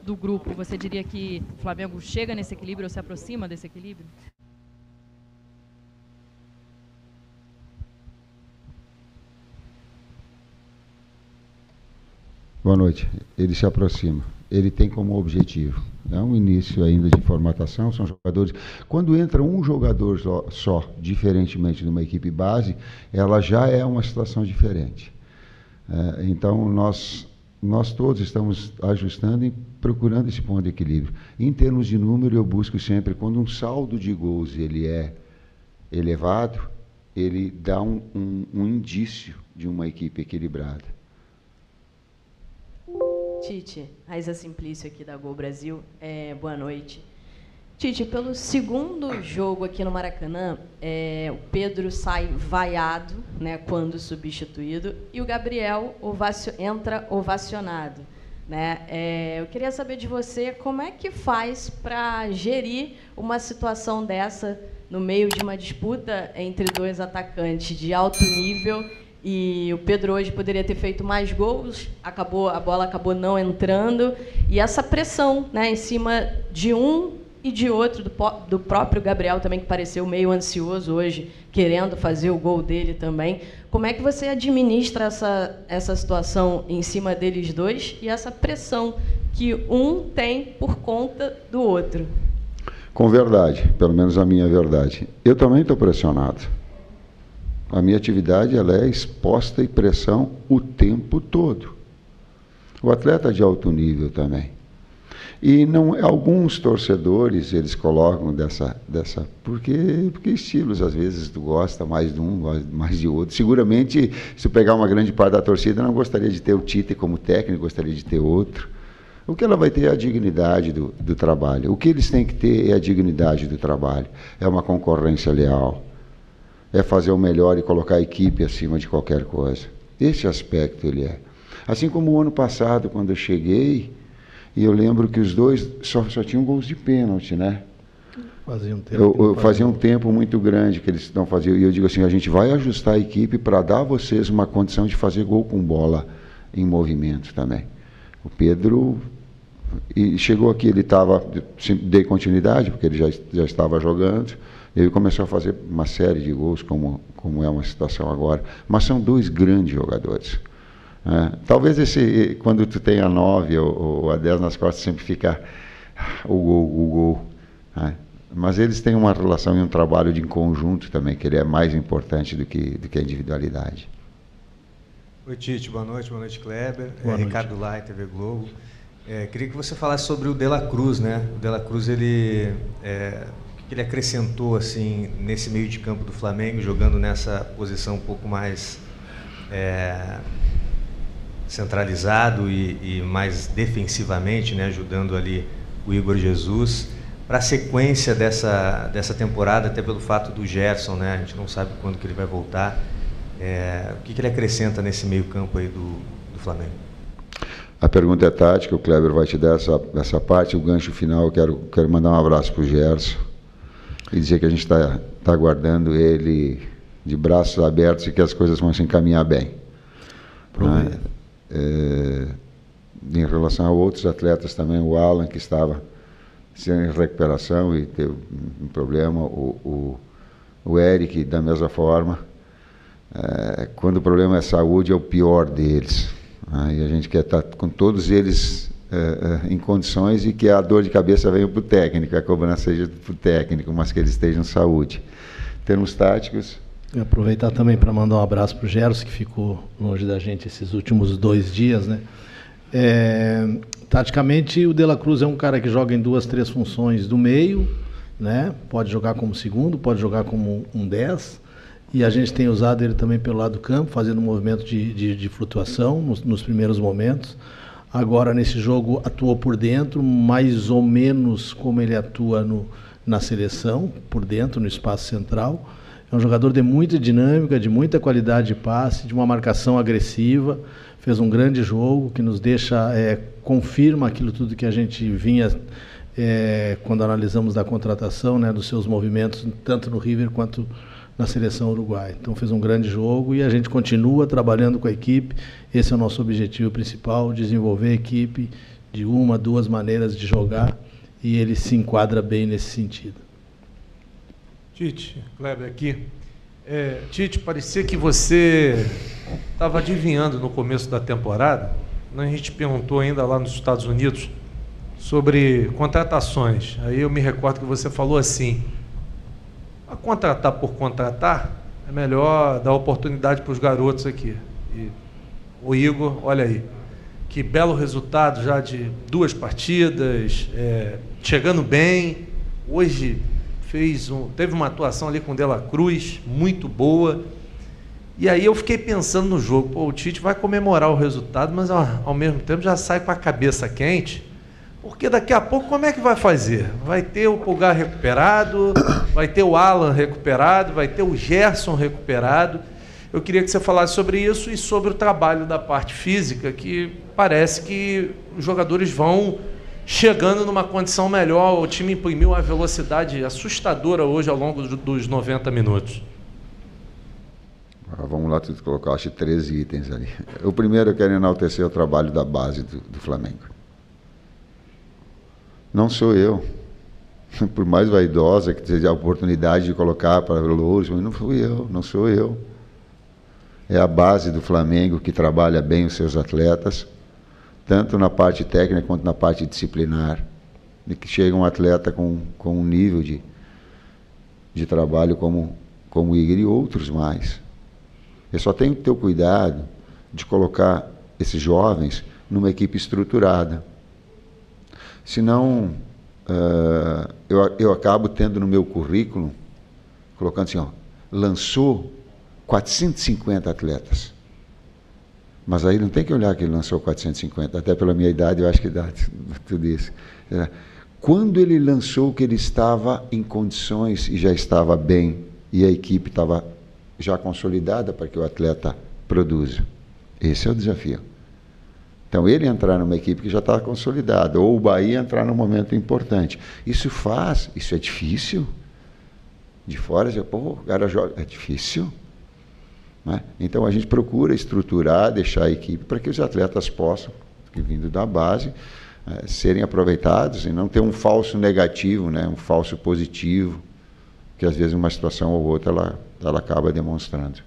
do grupo, você diria que o Flamengo chega nesse equilíbrio ou se aproxima desse equilíbrio? Boa noite. Ele se aproxima. Ele tem como objetivo. É um início ainda de formatação, são jogadores... Quando entra um jogador só, diferentemente de uma equipe base, ela já é uma situação diferente. Então, nós todos estamos ajustando e procurando esse ponto de equilíbrio. Em termos de número, eu busco sempre, quando um saldo de gols ele é elevado, ele dá um indício de uma equipe equilibrada. Tite, Raíza Simplício aqui da Gol Brasil, boa noite. Tite, pelo segundo jogo aqui no Maracanã, o Pedro sai vaiado, né, quando substituído, e o Gabriel entra ovacionado. Né? Eu queria saber de você como é que faz para gerir uma situação dessa no meio de uma disputa entre dois atacantes de alto nível. E o Pedro hoje poderia ter feito mais gols, a bola acabou não entrando. E essa pressão, né, em cima de um e de outro, do próprio Gabriel também, que pareceu meio ansioso hoje, querendo fazer o gol dele também. Como é que você administra essa situação em cima deles dois e essa pressão que um tem por conta do outro? Com verdade, pelo menos a minha verdade. Eu também estou pressionado. A minha atividade ela é exposta e pressão o tempo todo. O atleta de alto nível também. E alguns torcedores eles colocam porque estilos às vezes tu gosta mais de um, gosta mais de outro. Seguramente, se pegar uma grande parte da torcida, não gostaria de ter o Tite como técnico, gostaria de ter outro. O que ela vai ter é a dignidade do trabalho. O que eles têm que ter é a dignidade do trabalho. É uma concorrência leal. É fazer o melhor e colocar a equipe acima de qualquer coisa. Esse aspecto ele é. Assim como o ano passado, quando eu cheguei, e eu lembro que os dois só tinham gols de pênalti, né? Fazia um tempo muito grande que eles não faziam. E eu digo assim, a gente vai ajustar a equipe para dar a vocês uma condição de fazer gol com bola em movimento também. O Pedro... E chegou aqui, ele dei continuidade, porque ele já estava jogando. Ele começou a fazer uma série de gols, como é uma situação agora. Mas são dois grandes jogadores. Talvez quando tu tem a 9 ou a 10 nas costas, sempre fica o gol. Mas eles têm uma relação e um trabalho de conjunto também, que ele é mais importante do que a individualidade. Oi, Tite, boa noite, Kleber. Boa noite. Ricardo Lai, TV Globo. Queria que você falasse sobre o De La Cruz, né? O De La Cruz, o que ele acrescentou assim nesse meio de campo do Flamengo, jogando nessa posição um pouco mais centralizado e mais defensivamente, né? Ajudando ali o Igor Jesus para a sequência dessa temporada, até pelo fato do Gerson, né? A gente não sabe quando que ele vai voltar. O que ele acrescenta nesse meio campo aí do Flamengo? A pergunta é tática, o Kleber vai te dar essa parte. O gancho final, eu quero mandar um abraço para o Gerson e dizer que a gente está aguardando ele de braços abertos e que as coisas vão se encaminhar bem. Em relação a outros atletas também, o Alan, que estava em recuperação e teve um problema, o Eric, da mesma forma. Quando o problema é saúde, é o pior deles. E a gente quer estar com todos eles em condições e que a dor de cabeça venha para o técnico, a cobrança seja para o técnico, mas que eles estejam em saúde. Em termos táticos... Eu aproveitar também para mandar um abraço para o Gerson, que ficou longe da gente esses últimos 2 dias, né? Taticamente, o De La Cruz é um cara que joga em 2, 3 funções do meio, né? Pode jogar como segundo, pode jogar como um 10, e a gente tem usado ele também pelo lado do campo, fazendo um movimento de flutuação nos primeiros momentos. Agora, nesse jogo, atuou por dentro, mais ou menos como ele atua na seleção, por dentro, no espaço central. É um jogador de muita dinâmica, de muita qualidade de passe, de uma marcação agressiva. Fez um grande jogo que nos deixa, confirma aquilo tudo que a gente vinha, quando analisamos da contratação, né, dos seus movimentos, tanto no River quanto na seleção uruguaia. Então fez um grande jogo e a gente continua trabalhando com a equipe. Esse é o nosso objetivo principal, desenvolver a equipe de uma, duas maneiras de jogar, e ele se enquadra bem nesse sentido. Tite, Kleber aqui. Tite, parecia que você estava adivinhando no começo da temporada. A gente perguntou ainda lá nos Estados Unidos sobre contratações. Aí eu me recordo que você falou assim: a contratar por contratar, é melhor dar oportunidade para os garotos aqui. E o Igor, olha aí, que belo resultado já de 2 partidas, chegando bem. Hoje teve uma atuação ali com o De La Cruz muito boa. E aí eu fiquei pensando no jogo, pô, o Tite vai comemorar o resultado, mas ao mesmo tempo já sai com a cabeça quente, porque daqui a pouco como é que vai fazer? Vai ter o Pulgar recuperado, vai ter o Alan recuperado, vai ter o Gerson recuperado. Eu queria que você falasse sobre isso e sobre o trabalho da parte física, que parece que os jogadores vão chegando numa condição melhor. O time imprimiu uma velocidade assustadora hoje ao longo dos 90 minutos. Vamos lá, tu colocaste 13 itens ali. O primeiro, eu quero enaltecer o trabalho da base do Flamengo. Não sou eu, por mais vaidosa que seja a oportunidade de colocar para louros, mas não fui eu, não sou eu. É a base do Flamengo que trabalha bem os seus atletas, tanto na parte técnica quanto na parte disciplinar, de que chega um atleta com um nível de trabalho como o Igor e outros mais. Eu só tenho que ter o cuidado de colocar esses jovens numa equipe estruturada. Senão, eu acabo tendo no meu currículo, colocando assim, lançou 450 atletas. Mas aí não tem que olhar que ele lançou 450, até pela minha idade eu acho que dá tudo isso. Quando ele lançou que ele estava em condições e já estava bem, e a equipe estava já consolidada para que o atleta produza. Esse é o desafio. Então, ele entrar numa equipe que já está consolidada, ou o Bahia entrar num momento importante. Isso é difícil. De fora, o cara joga, é difícil. Né? Então, a gente procura estruturar, deixar a equipe para que os atletas possam, vindo da base, serem aproveitados e não ter um falso negativo, né? Um falso positivo, que às vezes uma situação ou outra ela acaba demonstrando.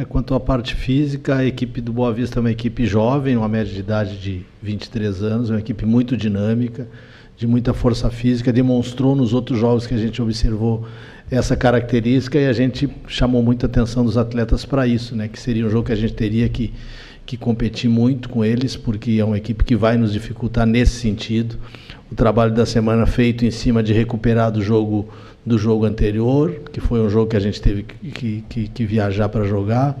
Quanto à parte física, a equipe do Boa Vista é uma equipe jovem, uma média de idade de 23 anos, é uma equipe muito dinâmica, de muita força física, demonstrou nos outros jogos que a gente observou essa característica e a gente chamou muita atenção dos atletas para isso, né? Que seria um jogo que a gente teria que competir muito com eles, porque é uma equipe que vai nos dificultar nesse sentido. O trabalho da semana feito em cima de recuperar do jogo anterior, que foi um jogo que a gente teve que viajar para jogar,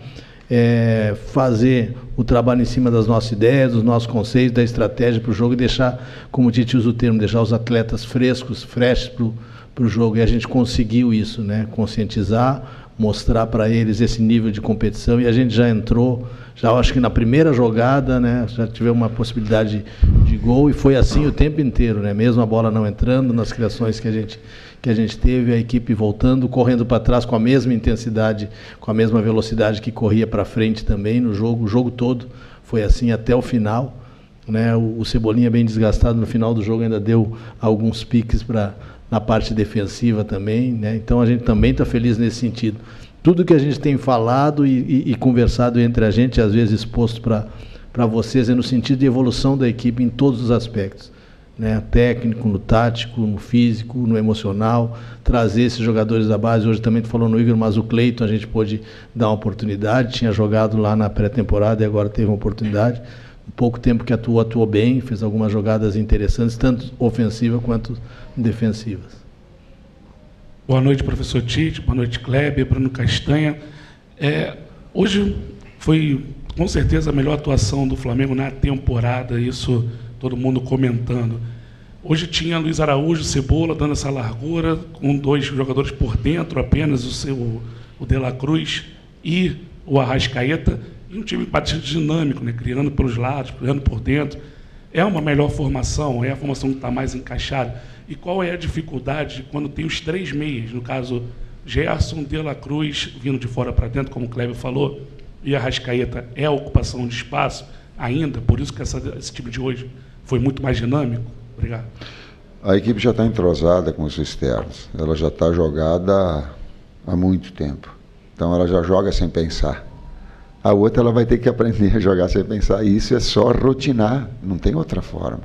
fazer o trabalho em cima das nossas ideias, dos nossos conceitos, da estratégia para o jogo e deixar, como o Tite usa o termo, deixar os atletas frescos, freshes para o jogo. E a gente conseguiu isso, né? Conscientizar, mostrar para eles esse nível de competição, e a gente já entrou, acho que na primeira jogada, né, já tivemos uma possibilidade de gol, e foi assim o tempo inteiro, né? Mesmo a bola não entrando, nas criações que a gente teve, a equipe voltando, correndo para trás com a mesma intensidade, com a mesma velocidade que corria para frente também no jogo. O jogo todo foi assim até o final, né? O Cebolinha, bem desgastado no final do jogo, ainda deu alguns piques na parte defensiva também, né? Então a gente também está feliz nesse sentido. Tudo que a gente tem falado e conversado entre a gente, às vezes exposto para vocês, é no sentido de evolução da equipe em todos os aspectos, né? Técnico, no tático, no físico, no emocional, trazer esses jogadores da base. Hoje também tu falou no Igor, mas o Cleiton a gente pôde dar uma oportunidade, tinha jogado lá na pré-temporada e agora teve uma oportunidade. Um pouco tempo que atuou bem, fez algumas jogadas interessantes, tanto ofensivas quanto defensivas. Boa noite, professor Tite, boa noite, Kleber, Bruno Castanha. Hoje foi, com certeza, a melhor atuação do Flamengo na temporada, isso todo mundo comentando. Hoje tinha Luiz Araújo, Cebola, dando essa largura, com 2 jogadores por dentro apenas, o De La Cruz e o Arrascaeta, e um time bastante dinâmico, né? Criando pelos lados, criando por dentro. É uma melhor formação, é a formação que está mais encaixada. E qual é a dificuldade quando tem os 3 meias, no caso, Gerson, De La Cruz, vindo de fora para dentro, como o Kleber falou, e Arrascaeta, é a ocupação de espaço ainda, por isso que esse time de hoje foi muito mais dinâmico? Obrigado. A equipe já está entrosada com os externos. Ela já está jogada há muito tempo. Então ela já joga sem pensar. A outra ela vai ter que aprender a jogar sem pensar. E isso é só rotinar, não tem outra forma.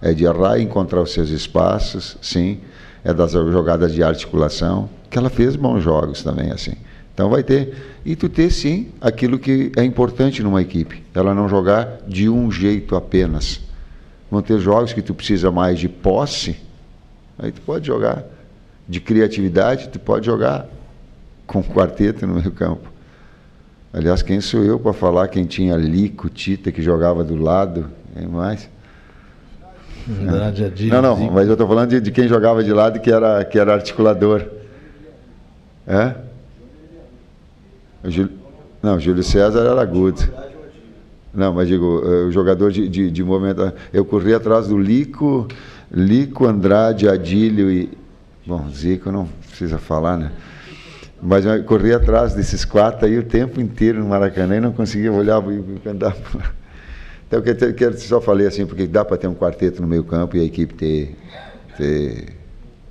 É de errar e encontrar os seus espaços, sim. É das jogadas de articulação, que ela fez bons jogos também, assim. Então vai ter, e tu ter sim aquilo que é importante numa equipe, ela não jogar de um jeito apenas. Vão ter jogos que tu precisa mais de posse, aí tu pode jogar de criatividade, tu pode jogar com quarteto no meio campo. Aliás, quem sou eu para falar quem tinha Lico, Tita, que jogava do lado, quem mais? Não, mas eu estou falando de quem jogava de lado que era articulador. É? Não, Júlio César era agudo. Não, mas digo, o jogador de movimento. Eu corri atrás do Lico, Andrade, Adílio e. Bom, Zico não precisa falar, né? Mas eu corri atrás desses 4 aí o tempo inteiro no Maracanã e não conseguia olhar e andar. Então, eu só falei assim, porque dá para ter um quarteto no meio campo e a equipe ter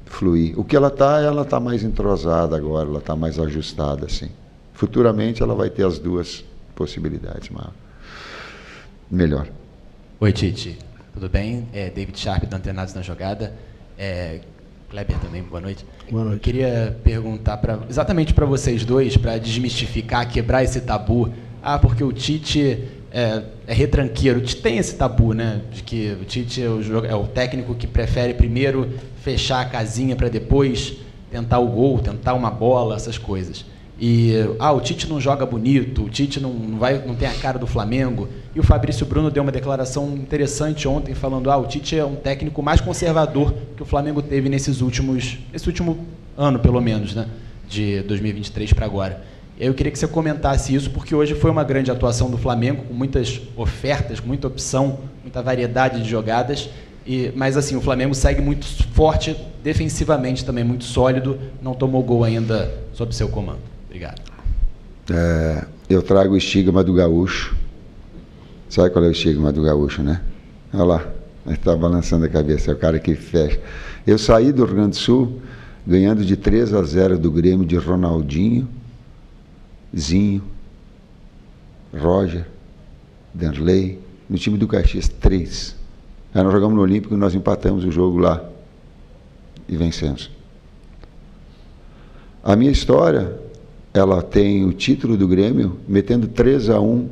fluir. O que ela tá mais entrosada agora, ela está mais ajustada, assim. Futuramente ela vai ter as duas possibilidades, mas melhor. Oi, Tite. Tudo bem? David Sharp, da Antenados na Jogada. Kleber também, boa noite. Boa noite. Queria perguntar exatamente para vocês dois, para desmistificar, quebrar esse tabu. Porque o Tite é retranqueiro. O Tite tem esse tabu, né? De que o Tite é o técnico que prefere primeiro fechar a casinha para depois tentar o gol, tentar uma bola, essas coisas. E o Tite não joga bonito, o Tite não tem a cara do Flamengo. E o Fabrício Bruno deu uma declaração interessante ontem falando: o Tite é um técnico mais conservador que o Flamengo teve nesse último ano, pelo menos, né, de 2023 para agora. E aí eu queria que você comentasse isso, porque hoje foi uma grande atuação do Flamengo, com muitas ofertas, com muita opção, muita variedade de jogadas. Mas assim, o Flamengo segue muito forte defensivamente também, muito sólido, não tomou gol ainda sob seu comando. Obrigado. Eu trago o estigma do gaúcho. Sabe qual é o estigma do gaúcho, né? Olha lá, ele está balançando a cabeça, é o cara que fecha. Eu saí do Rio Grande do Sul ganhando de 3-0 do Grêmio de Ronaldinho, Zinho, Roger, Danley, no time do Caxias, 3. Aí nós jogamos no Olímpico e nós empatamos o jogo lá e vencemos. A minha história, ela tem o título do Grêmio metendo 3-1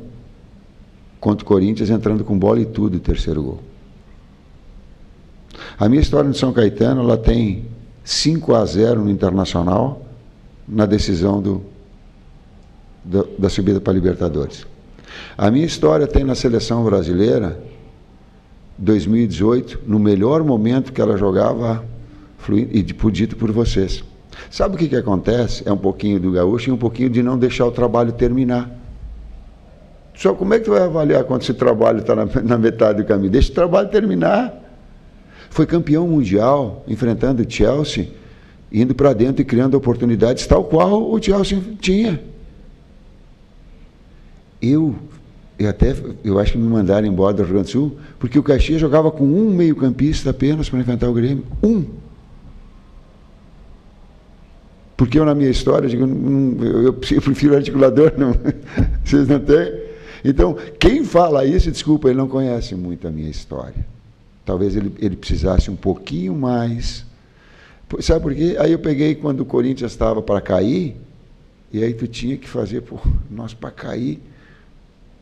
contra o Corinthians, entrando com bola e tudo, o terceiro gol. A minha história no São Caetano, ela tem 5-0 no Internacional, na decisão da subida para a Libertadores. A minha história tem na seleção brasileira, 2018, no melhor momento que ela jogava, e dito por vocês. Sabe o que acontece? É um pouquinho do gaúcho e um pouquinho de não deixar o trabalho terminar. Só como é que tu vai avaliar quando esse trabalho está na metade do caminho? Deixa o trabalho terminar. Foi campeão mundial, enfrentando o Chelsea, indo para dentro e criando oportunidades, tal qual o Chelsea tinha. Eu acho que me mandaram embora do Rio Grande do Sul, porque o Caxias jogava com um meio-campista apenas para enfrentar o Grêmio. Porque eu, na minha história, digo, eu prefiro articulador, não. Vocês não têm? Então, quem fala isso, desculpa, ele não conhece muito a minha história. Talvez ele precisasse um pouquinho mais. Sabe por quê? Aí eu peguei quando o Corinthians estava para cair, e aí tu tinha que fazer, nós para cair,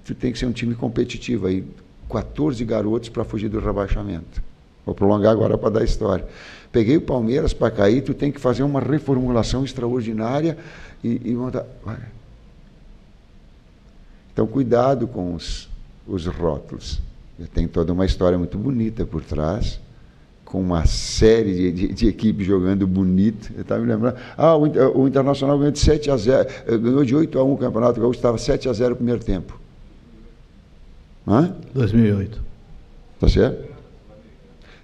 tu tem que ser um time competitivo. Aí 14 garotos para fugir do rebaixamento. Vou prolongar agora para dar história. Peguei o Palmeiras para cair, tu tem que fazer uma reformulação extraordinária e montar. Então, cuidado com os rótulos. Tem toda uma história muito bonita por trás, com uma série de equipes jogando bonito. Eu estava me lembrando. O Internacional ganhou de 7-0, ganhou de 8-1 o Campeonato Gaúcho, estava 7-0 no primeiro tempo. 2008. Tá certo?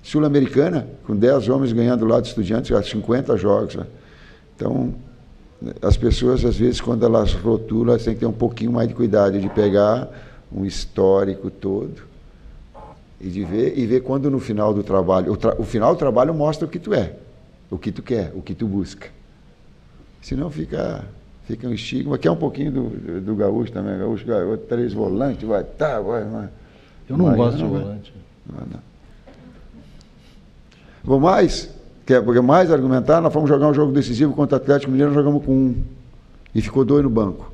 Sul-Americana, com 10 homens ganhando lá de Estudiantes, 50 jogos. Né? Então, as pessoas, às vezes, quando elas rotulam, elas têm que ter um pouquinho mais de cuidado de pegar um histórico todo E de ver quando no final do trabalho, o final do trabalho mostra o que tu é, o que tu quer, o que tu busca. Senão fica um estigma, que é um pouquinho do gaúcho também, gaúcho, 3 volantes, vai. Eu não gosto de volante. Não. Vou mais? Quer mais argumentar? Nós fomos jogar um jogo decisivo contra o Atlético Mineiro, nós jogamos com 1. E ficou 2 no banco.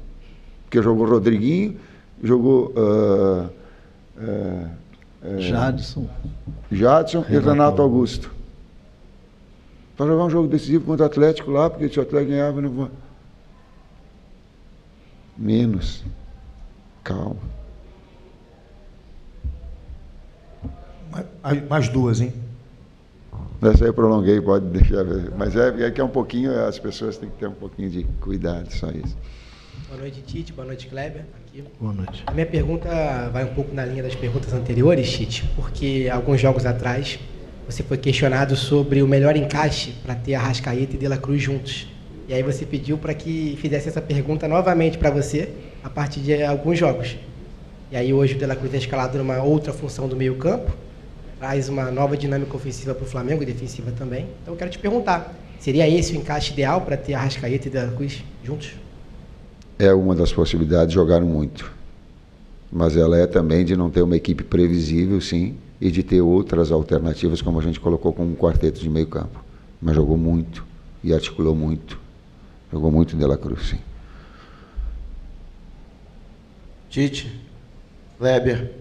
Porque jogou Rodriguinho, jogou Jadson e Renato Augusto. Para jogar um jogo decisivo contra o Atlético lá, porque se o Atlético ganhava, não vou. Menos. Calma. Mais 2, hein? Essa aí eu prolonguei, pode deixar ver. Mas é que é um pouquinho, as pessoas têm que ter um pouquinho de cuidado, só isso. Boa noite, Tite. Boa noite, Kleber. Aqui. Boa noite. A minha pergunta vai um pouco na linha das perguntas anteriores, Tite, porque alguns jogos atrás você foi questionado sobre o melhor encaixe para ter Arrascaeta e De La Cruz juntos. E aí você pediu para que fizesse essa pergunta novamente para você a partir de alguns jogos. E aí hoje o De La Cruz é escalado numa outra função do meio-campo, traz uma nova dinâmica ofensiva para o Flamengo e defensiva também. Então eu quero te perguntar, seria esse o encaixe ideal para ter Arrascaeta e De La Cruz juntos? É uma das possibilidades, jogaram muito. Mas ela é também de não ter uma equipe previsível, sim, e de ter outras alternativas, como a gente colocou com um quarteto de meio campo. Mas jogou muito e articulou muito. Jogou muito De La Cruz, sim. Tite, Kleber,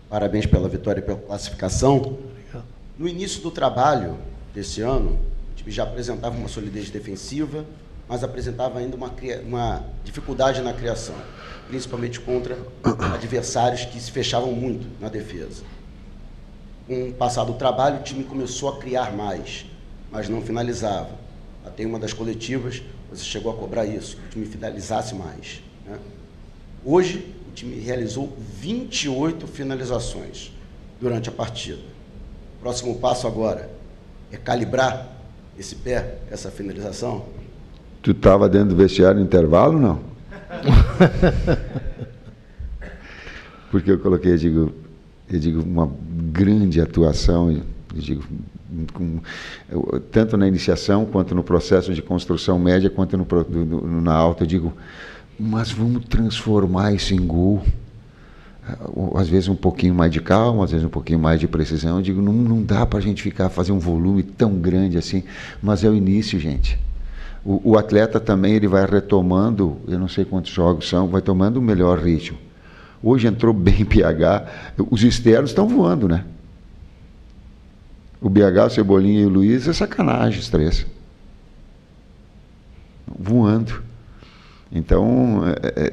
parabéns pela vitória e pela classificação. Obrigado. No início do trabalho desse ano, o time já apresentava uma solidez defensiva, mas apresentava ainda uma dificuldade na criação, principalmente contra adversários que se fechavam muito na defesa. Com o passar do trabalho, o time começou a criar mais, mas não finalizava. Até em uma das coletivas, você chegou a cobrar isso, que o time finalizasse mais, né? Hoje, o time realizou 28 finalizações durante a partida. O próximo passo agora é calibrar esse pé, essa finalização? Tu estava dentro do vestiário no intervalo, não? Porque eu coloquei, eu digo uma grande atuação, eu digo, tanto na iniciação, quanto no processo de construção média, quanto na alta, eu digo, mas vamos transformar isso em gol. Às vezes um pouquinho mais de calma, às vezes um pouquinho mais de precisão. Eu digo, não dá para a gente fazer um volume tão grande assim, mas é o início, gente. O atleta também ele vai retomando, eu não sei quantos jogos são, vai tomando o melhor ritmo. Hoje entrou bem BH, os externos estão voando, né? O BH, o Cebolinha e o Luiz, é sacanagem os 3. Voando. Então,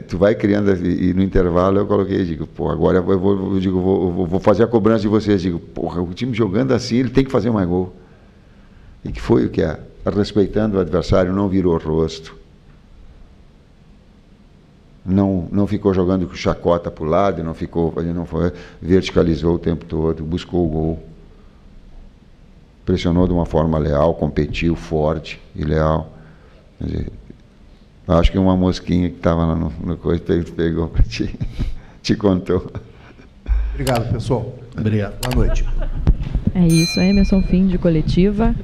tu vai criando, e no intervalo eu coloquei, digo, pô, agora eu vou fazer a cobrança de vocês, digo, porra, o time jogando assim, ele tem que fazer mais gol. E que foi o que é? Respeitando o adversário, não virou o rosto. Não ficou jogando com chacota para o lado, verticalizou o tempo todo, buscou o gol. Pressionou de uma forma leal, competiu forte e leal. Quer dizer, acho que uma mosquinha que estava lá no coisa pegou para ti, te contou. Obrigado, pessoal. Obrigado. Boa noite. É isso, Emerson, fim de coletiva.